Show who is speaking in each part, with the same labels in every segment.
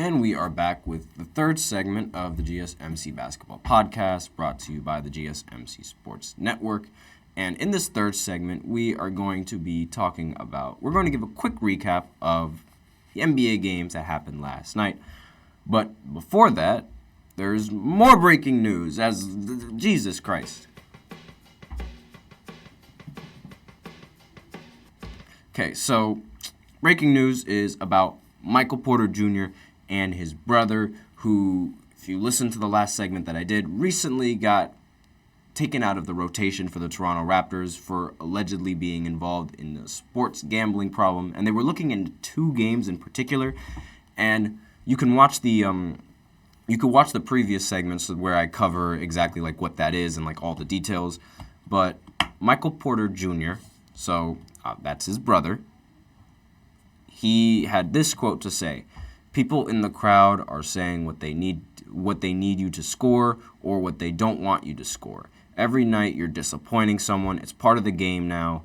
Speaker 1: And we are back with the third segment of the GSMC Basketball Podcast, brought to you by the GSMC Sports Network. And in this third segment, we are going to be we're going to give a quick recap of the NBA games that happened last night. But before that, there's more breaking news, Jesus Christ. Okay, so breaking news is about Michael Porter Jr. and his brother, who, if you listen to the last segment that I did, recently got taken out of the rotation for the Toronto Raptors for allegedly being involved in a sports gambling problem. And they were looking into two games in particular. And you can watch the previous segments where I cover exactly like what that is and like all the details. But Michael Porter Jr., so that's his brother, he had this quote to say: "People in the crowd are saying what they need you to score or what they don't want you to score. Every night you're disappointing someone. It's part of the game now,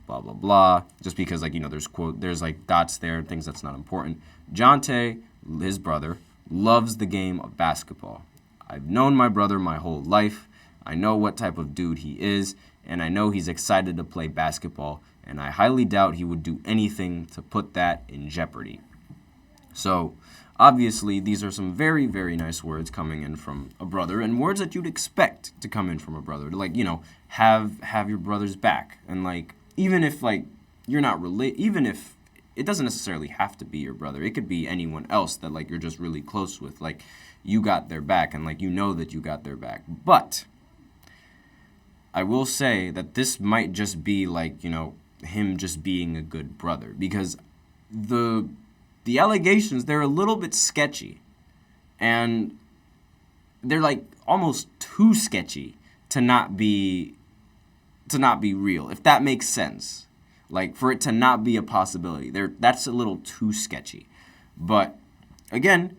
Speaker 1: blah, blah, blah." Just because, there's dots there and things that's not important. Jonte, his brother, loves the game of basketball. "I've known my brother my whole life. I know what type of dude he is, and I know he's excited to play basketball, and I highly doubt he would do anything to put that in jeopardy." So, obviously, these are some very, very nice words coming in from a brother, and words that you'd expect to come in from a brother, to, have your brother's back. And, even if, you're not even if it doesn't necessarily have to be your brother. It could be anyone else that, you're just really close with. You got their back, and, you know that you got their back. But I will say that this might just be, him just being a good brother, because the allegations, they're a little bit sketchy, and they're almost too sketchy to not be real, if that makes sense. For it to not be a possibility, that's a little too sketchy. But again,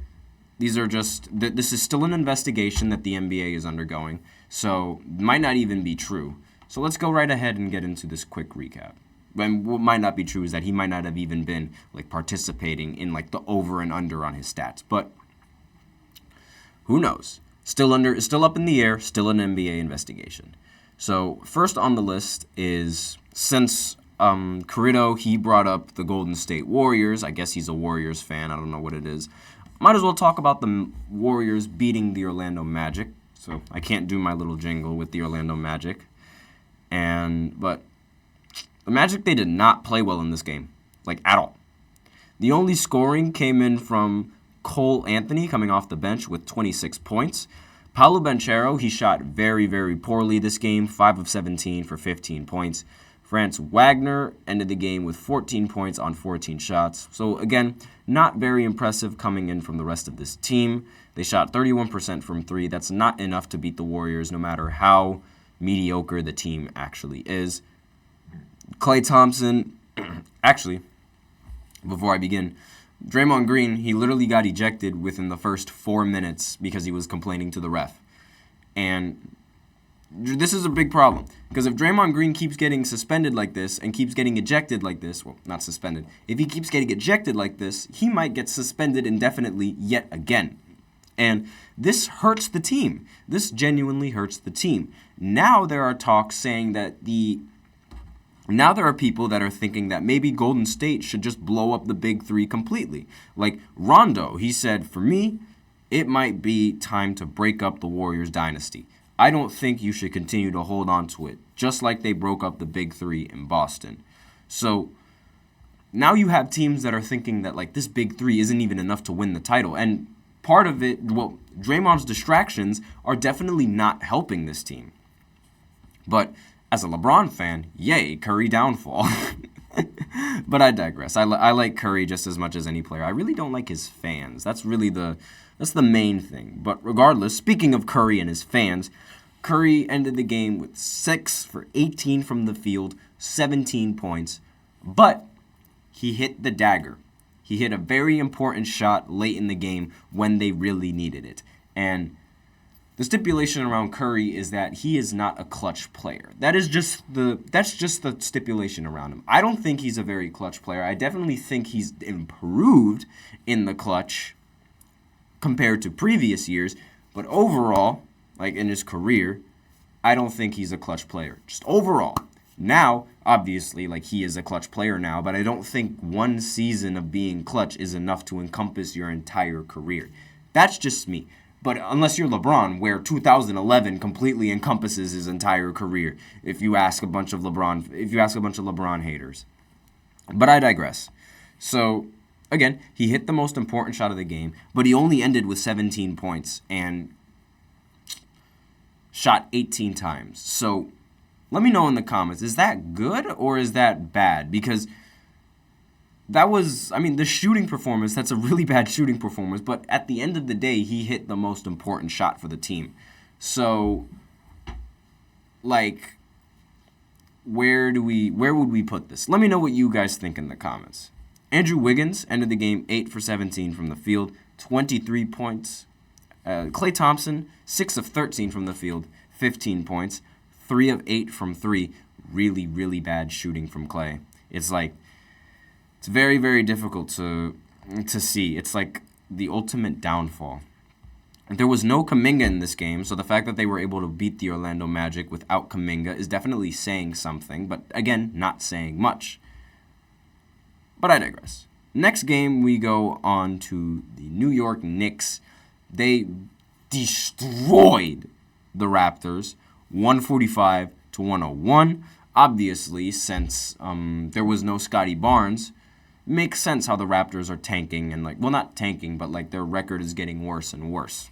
Speaker 1: this is still an investigation that the NBA is undergoing, so it might not even be true. So let's go right ahead and get into this quick recap. And what might not be true is that he might not have even been participating in the over and under on his stats. But who knows? Still up in the air, still an NBA investigation. So first on the list is, since Carrito, he brought up the Golden State Warriors. I guess he's a Warriors fan. I don't know what it is. Might as well talk about the Warriors beating the Orlando Magic. So I can't do my little jingle with the Orlando Magic. But the Magic, they did not play well in this game, at all. The only scoring came in from Cole Anthony coming off the bench with 26 points. Paolo Banchero, he shot very, very poorly this game, 5 of 17 for 15 points. Franz Wagner ended the game with 14 points on 14 shots. So again, not very impressive coming in from the rest of this team. They shot 31% from three. That's not enough to beat the Warriors, no matter how mediocre the team actually is. Klay Thompson, actually, before I begin, Draymond Green, he literally got ejected within the first 4 minutes because he was complaining to the ref. And this is a big problem, because if Draymond Green keeps getting suspended like this and keeps getting ejected like this, well, not suspended, if he keeps getting ejected like this, he might get suspended indefinitely yet again. And this hurts the team. This genuinely hurts the team. Now there are talks saying that Now there are people that are thinking that maybe Golden State should just blow up the big three completely. Like Rondo, he said, "For me, it might be time to break up the Warriors dynasty. I don't think you should continue to hold on to it, just like they broke up the big three in Boston." So now you have teams that are thinking that this big three isn't even enough to win the title. And part of it, Draymond's distractions are definitely not helping this team. But as a LeBron fan, yay, Curry downfall. But I digress. I like Curry just as much as any player. I really don't like his fans. That's the main thing. But regardless, speaking of Curry and his fans, Curry ended the game with 6 for 18 from the field, 17 points. But he hit the dagger. He hit a very important shot late in the game when they really needed it. And the stipulation around Curry is that he is not a clutch player. That's just the stipulation around him. I don't think he's a very clutch player. I definitely think he's improved in the clutch compared to previous years. But overall, like in his career, I don't think he's a clutch player. Just overall. Now, obviously, like he is a clutch player now, but I don't think one season of being clutch is enough to encompass your entire career. That's just me. But unless you're LeBron, where 2011 completely encompasses his entire career, if you ask a bunch of LeBron haters. But I digress. So, again, he hit the most important shot of the game, but he only ended with 17 points and shot 18 times. So, let me know in the comments, is that good or is that bad? Because that was, the shooting performance, that's a really bad shooting performance, but at the end of the day, he hit the most important shot for the team. So, like, where would we put this? Let me know what you guys think in the comments. Andrew Wiggins ended the game 8 for 17 from the field, 23 points. Klay Thompson, 6 of 13 from the field, 15 points. 3 of 8 from 3. Really, really bad shooting from Klay. It's very, very difficult to see. It's like the ultimate downfall. There was no Kuminga in this game, so the fact that they were able to beat the Orlando Magic without Kuminga is definitely saying something, but again, not saying much. But I digress. Next game, we go on to the New York Knicks. They destroyed the Raptors, 145 to 101. Obviously, since there was no Scotty Barnes, it makes sense how the Raptors are tanking and not tanking, but their record is getting worse and worse.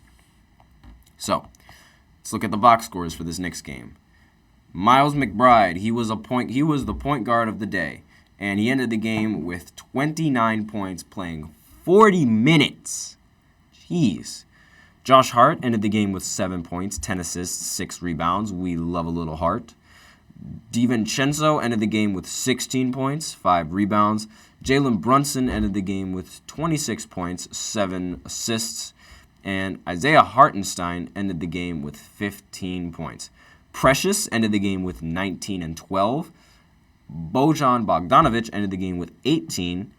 Speaker 1: So, let's look at the box scores for this Knicks game. Miles McBride, he was the point guard of the day, and he ended the game with 29 points, playing 40 minutes. Jeez. Josh Hart ended the game with 7 points, 10 assists, 6 rebounds. We love a little Hart. DiVincenzo ended the game with 16 points, 5 rebounds. Jalen Brunson ended the game with 26 points, 7 assists. And Isaiah Hartenstein ended the game with 15 points. Precious ended the game with 19 and 12. Bojan Bogdanovic ended the game with 18.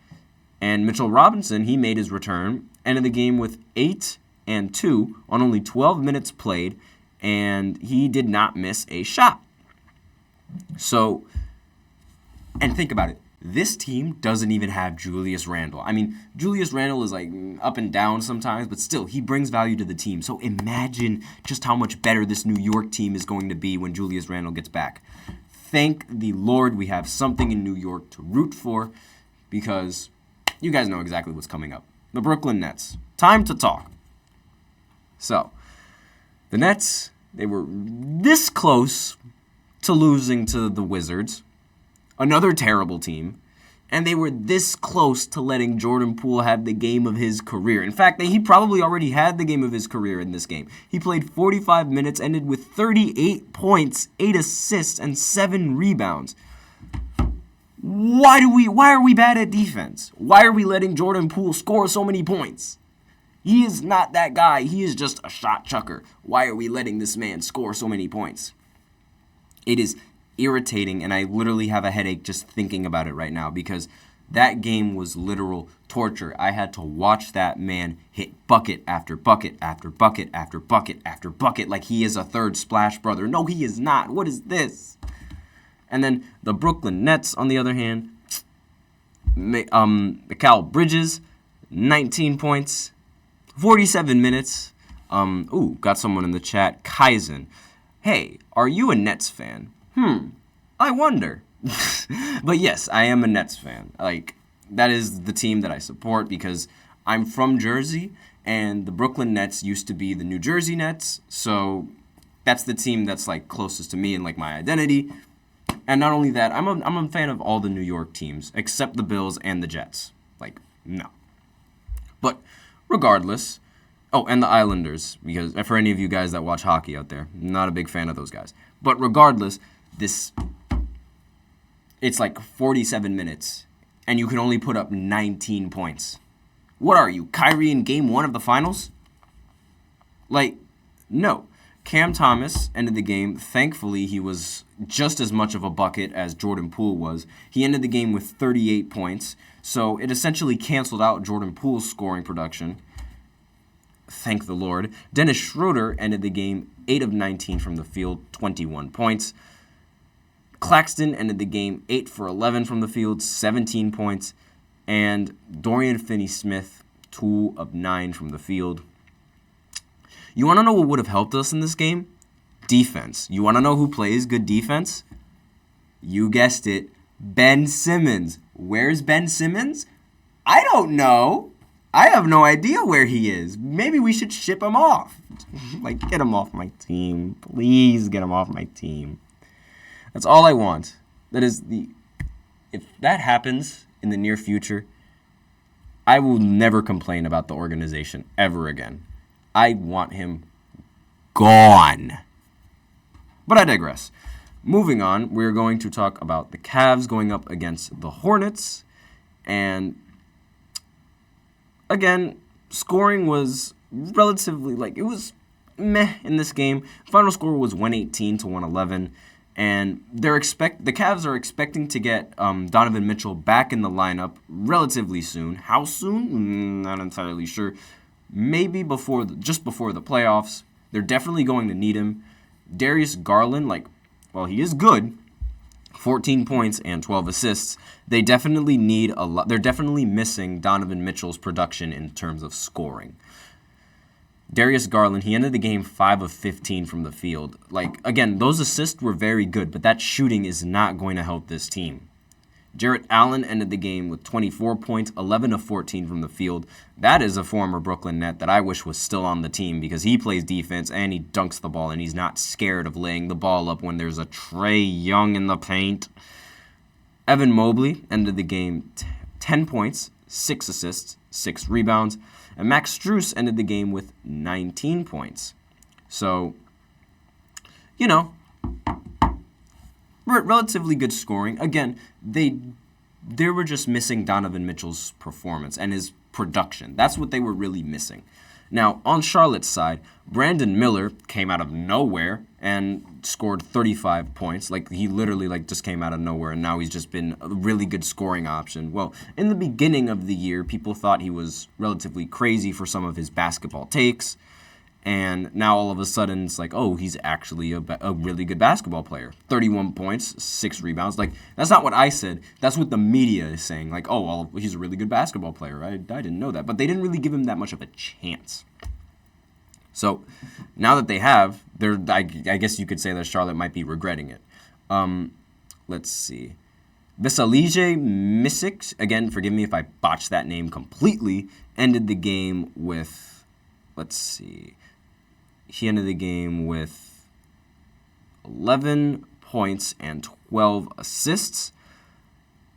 Speaker 1: And Mitchell Robinson, he made his return, ended the game with 8 and 2 on only 12 minutes played, and he did not miss a shot. So, and think about it. This team doesn't even have Julius Randle. Julius Randle is up and down sometimes, but still, he brings value to the team. So imagine just how much better this New York team is going to be when Julius Randle gets back. Thank the Lord we have something in New York to root for, because you guys know exactly what's coming up. The Brooklyn Nets. Time to talk. So, the Nets, they were this close to losing to the Wizards, another terrible team, and they were this close to letting Jordan Poole have the game of his career. In fact, he probably already had the game of his career in this game. He played 45 minutes, ended with 38 points, 8 assists, and 7 rebounds. Why are we bad at defense? Why are we letting Jordan Poole score so many points? He is not that guy. He is just a shot chucker. Why are we letting this man score so many points? It is irritating, and I literally have a headache just thinking about it right now, because that game was literal torture. I had to watch that man hit bucket after bucket after bucket after bucket after bucket like he is a third Splash Brother. No, he is not. What is this? And then the Brooklyn Nets, on the other hand, Mikal Bridges, 19 points, 47 minutes. Got someone in the chat. Kaizen. Hey, are you a Nets fan? I wonder. But yes, I am a Nets fan. That is the team that I support because I'm from Jersey, and the Brooklyn Nets used to be the New Jersey Nets. So that's the team that's closest to me and my identity. And not only that, I'm a fan of all the New York teams except the Bills and the Jets. No. But regardless, and the Islanders, because for any of you guys that watch hockey out there, not a big fan of those guys. But regardless, it's 47 minutes, and you can only put up 19 points. What are you, Kyrie in Game 1 of the Finals? No. Cam Thomas ended the game. Thankfully, he was just as much of a bucket as Jordan Poole was. He ended the game with 38 points, so it essentially canceled out Jordan Poole's scoring production. thank the Lord. Dennis Schroeder ended the game 8 of 19 from the field, 21 points. Claxton ended the game 8 for 11 from the field, 17 points. And Dorian Finney-Smith, 2 of 9 from the field. You want to know what would have helped us in this game? Defense. You want to know who plays good defense? You guessed it, Ben Simmons. Where's Ben Simmons? I don't know. I have no idea where he is. Maybe we should ship him off. Get him off my team. Please get him off my team. That's all I want. If that happens in the near future, I will never complain about the organization ever again. I want him gone. But I digress. Moving on, we're going to talk about the Cavs going up against the Hornets. And again, scoring was relatively, it was meh in this game. Final score was 118 to 111. And the Cavs are expecting to get Donovan Mitchell back in the lineup relatively soon. How soon? Not entirely sure. Maybe just before the playoffs. They're definitely going to need him. Darius Garland, he is good. 14 points and 12 assists. They definitely need a lot. They're definitely missing Donovan Mitchell's production in terms of scoring. Darius Garland, he ended the game 5 of 15 from the field. Again, those assists were very good, but that shooting is not going to help this team. Jarrett Allen ended the game with 24 points, 11 of 14 from the field. That is a former Brooklyn Net that I wish was still on the team because he plays defense and he dunks the ball and he's not scared of laying the ball up when there's a Trae Young in the paint. Evan Mobley ended the game 10 points, 6 assists, 6 rebounds. And Max Strus ended the game with 19 points. So, relatively good scoring. Again, they were just missing Donovan Mitchell's performance and his production. That's what they were really missing. Now, on Charlotte's side, Brandon Miller came out of nowhere and scored 35 points. He literally just came out of nowhere, and now he's just been a really good scoring option. Well, in the beginning of the year, people thought he was relatively crazy for some of his basketball takes, and now all of a sudden it's he's actually a really good basketball player. 31 points, 6 rebounds. That's not what I said. That's what the media is saying. He's a really good basketball player. I didn't know that. But they didn't really give him that much of a chance. So now that they have, I guess you could say that Charlotte might be regretting it. Let's see. Vesalije Misic, again, forgive me if I botched that name completely, ended the game with, he ended the game with 11 points and 12 assists.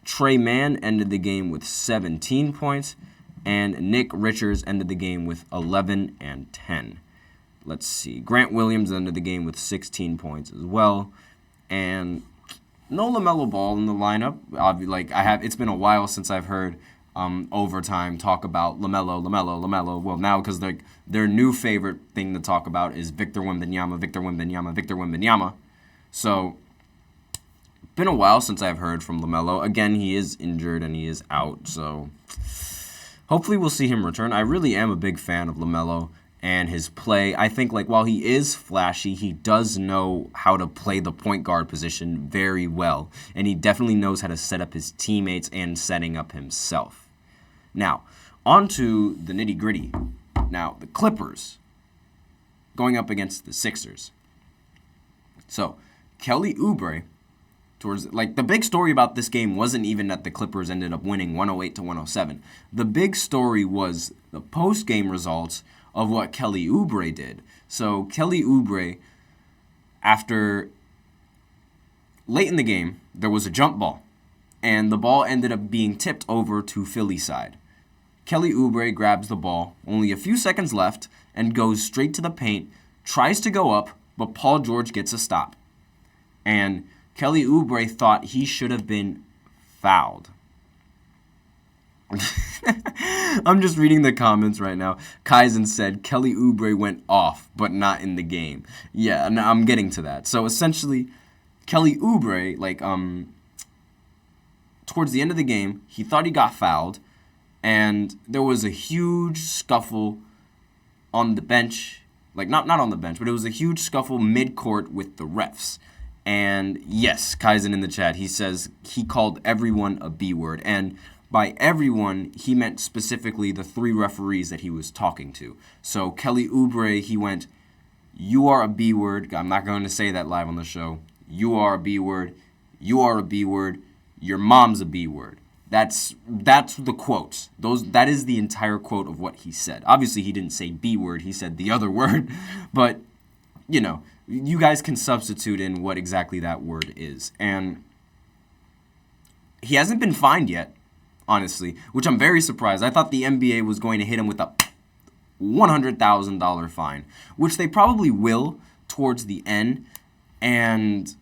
Speaker 1: Trey Mann ended the game with 17 points. And Nick Richards ended the game with 11 and 10. Let's see. Grant Williams ended the game with 16 points as well. And no LaMelo Ball in the lineup. It's been a while since I've heard overtime talk about LaMelo. Well, now because their new favorite thing to talk about is Victor Wembanyama. So, been a while since I've heard from LaMelo. Again, he is injured and he is out, so hopefully we'll see him return. I really am a big fan of LaMelo and his play. I think while he is flashy, he does know how to play the point guard position very well, and he definitely knows how to set up his teammates and setting up himself. Now, on to the nitty-gritty. Now, the Clippers going up against the Sixers. So, Kelly Oubre, the big story about this game wasn't even that the Clippers ended up winning 108 to 107. The big story was the post-game results of what Kelly Oubre did. So Kelly Oubre, late in the game, there was a jump ball, and the ball ended up being tipped over to Philly side. Kelly Oubre grabs the ball, only a few seconds left, and goes straight to the paint, tries to go up, but Paul George gets a stop. And Kelly Oubre thought he should have been fouled. I'm just reading the comments right now. Kaizen said Kelly Oubre went off, but not in the game. Yeah, and I'm getting to that. So essentially, Kelly Oubre, towards the end of the game, he thought he got fouled, and there was a huge scuffle on the bench, like not on the bench, but it was a huge scuffle mid-court with the refs. And yes, Kaizen in the chat, he says he called everyone a B-word. And by everyone, he meant specifically the 3 referees that he was talking to. So Kelly Oubre, he went, "You are a B-word." I'm not going to say that live on the show. "You are a B-word. You are a B-word. Your mom's a B-word." That's the quote. That is the entire quote of what he said. Obviously, he didn't say B-word. He said the other word. But, you guys can substitute in what exactly that word is. And he hasn't been fined yet, honestly, which I'm very surprised. I thought the NBA was going to hit him with a $100,000 fine, which they probably will towards the end. And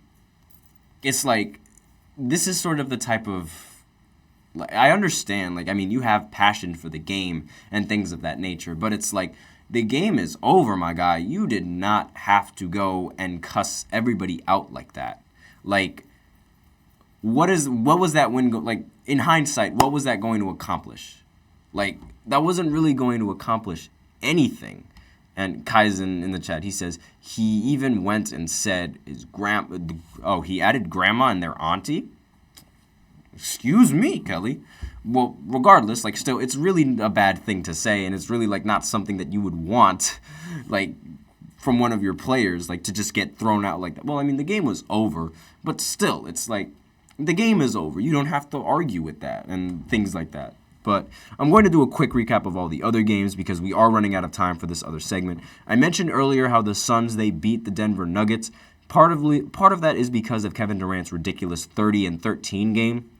Speaker 1: it's like, this is sort of the type of, I understand, you have passion for the game and things of that nature, but it's like, the game is over, my guy. You did not have to go and cuss everybody out like that. Like, what was that win in hindsight, what was that going to accomplish? Like, that wasn't really going to accomplish anything. And Kaizen in the chat, he says he even went and said he added grandma and their auntie? Excuse me, Kelly. Well, regardless, still, it's really a bad thing to say, and it's really, not something that you would want, from one of your players, to just get thrown out like that. Well, the game was over, but still, it's the game is over. You don't have to argue with that and things like that. But I'm going to do a quick recap of all the other games because we are running out of time for this other segment. I mentioned earlier how the Suns, they beat the Denver Nuggets. Part of that is because of Kevin Durant's ridiculous 30-13 game.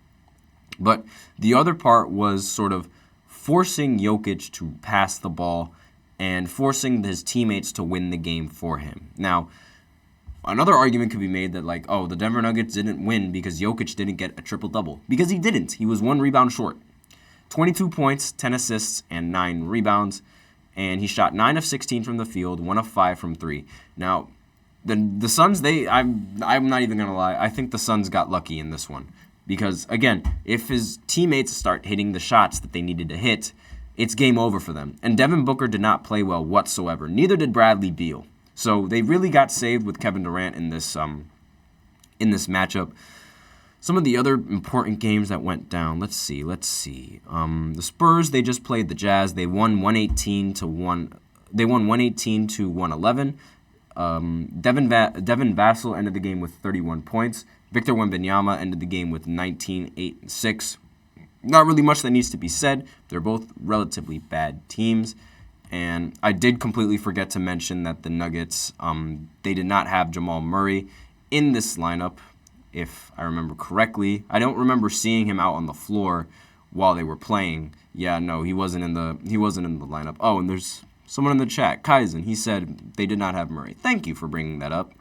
Speaker 1: But the other part was sort of forcing Jokic to pass the ball and forcing his teammates to win the game for him. Now, another argument could be made that, the Denver Nuggets didn't win because Jokic didn't get a triple-double. Because he didn't. He was 1 rebound short. 22 points, 10 assists, and 9 rebounds. And he shot 9 of 16 from the field, 1 of 5 from 3. Now, the Suns, I'm not even going to lie, I think the Suns got lucky in this one. Because, again, if his teammates start hitting the shots that they needed to hit, it's game over for them. And Devin Booker did not play well whatsoever. Neither did Bradley Beal. So they really got saved with Kevin Durant in this matchup. Some of the other important games that went down. Let's see. The Spurs, they just played the Jazz. They won 118 to 111. Devin Vassell ended the game with 31 points. Victor Wembanyama ended the game with 19, 8, and 6. Not really much that needs to be said. They're both relatively bad teams. And I did completely forget to mention that the Nuggets, they did not have Jamal Murray in this lineup, if I remember correctly. I don't remember seeing him out on the floor while they were playing. Yeah, no, he wasn't in the lineup. Oh, and there's someone in the chat, Kaizen. He said they did not have Murray. Thank you for bringing that up.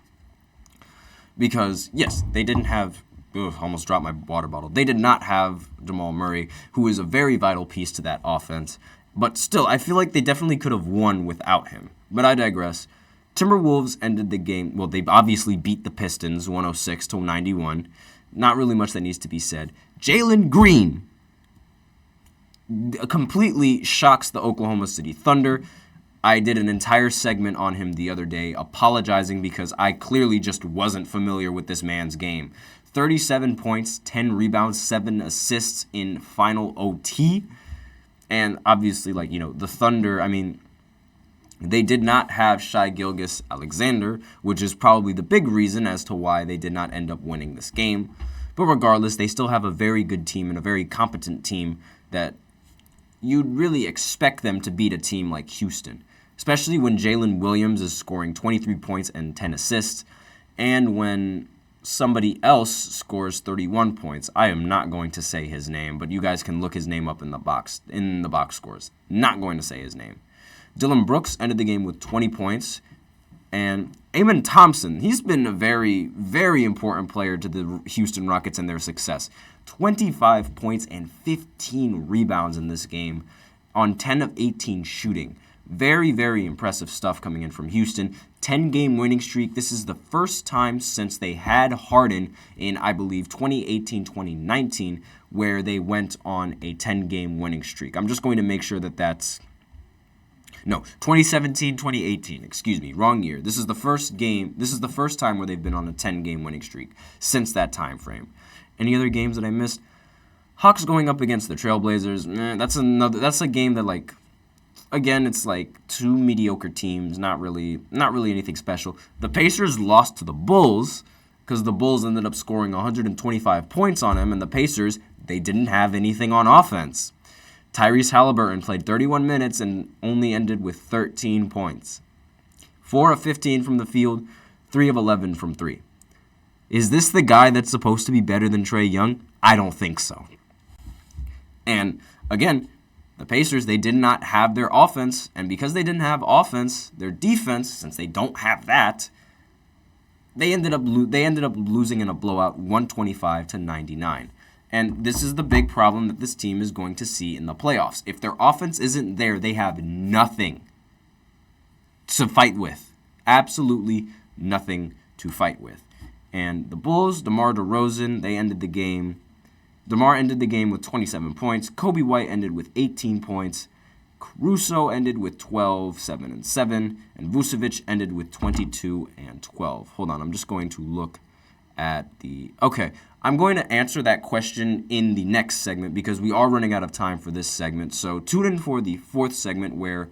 Speaker 1: Because, yes, they didn't have... almost dropped my water bottle. They did not have Jamal Murray, who is a very vital piece to that offense. But still, I feel like they definitely could have won without him. But I digress. Timberwolves ended the game... Well, they obviously beat the Pistons 106-91. Not really much that needs to be said. Jalen Green completely shocks the Oklahoma City Thunder. I did an entire segment on him the other day, apologizing because I clearly just wasn't familiar with this man's game. 37 points, 10 rebounds, 7 assists in final OT. And obviously, the Thunder, they did not have Shai Gilgeous-Alexander, which is probably the big reason as to why they did not end up winning this game. But regardless, they still have a very good team and a very competent team that you'd really expect them to beat a team like Houston, especially when Jalen Williams is scoring 23 points and 10 assists, and when somebody else scores 31 points. I am not going to say his name, but you guys can look his name up in the box scores. Not going to say his name. Dylan Brooks ended the game with 20 points, and Amen Thompson, he's been a very, very important player to the Houston Rockets and their success. 25 points and 15 rebounds in this game on 10 of 18 shooting. Very, very impressive stuff coming in from Houston. 10-game winning streak. This is the first time since they had Harden in, I believe, 2018-2019, where they went on a 10-game winning streak. I'm just going to make sure that that's No, 2017, 2018. Excuse me, wrong year. This is the first game. This is the first time where they've been on a 10-game winning streak since that time frame. Any other games that I missed? Hawks going up against the Trailblazers. That's a game that, like, again, it's like two mediocre teams. Not really anything special. The Pacers lost to the Bulls because the Bulls ended up scoring 125 points on them, and the Pacers, they didn't have anything on offense. Tyrese Halliburton played 31 minutes and only ended with 13 points. 4 of 15 from the field, 3 of 11 from 3. Is this the guy that's supposed to be better than Trae Young? I don't think so. And again, the Pacers, they did not have their offense, and because they didn't have offense, their defense, since they don't have that, they ended up losing in a blowout 125-99. And this is the big problem that this team is going to see in the playoffs. If their offense isn't there, they have nothing to fight with. Absolutely nothing to fight with. And the Bulls, DeMar DeRozan, they ended the game. DeMar ended the game with 27 points. Kobe White ended with 18 points. Caruso ended with 12, 7, and 7. And Vucevic ended with 22 and 12. Hold on, I'm just going to look at the... Okay, I'm going to answer that question in the next segment because we are running out of time for this segment. So tune in for the fourth segment where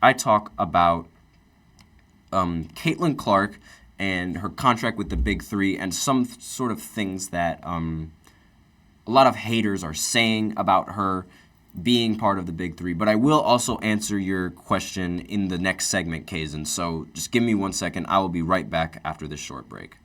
Speaker 1: I talk about Caitlin Clark and her contract with the Big Three and some sort of things that a lot of haters are saying about her being part of the Big Three. But I will also answer your question in the next segment, Kazan. So just give me 1 second. I will be right back after this short break.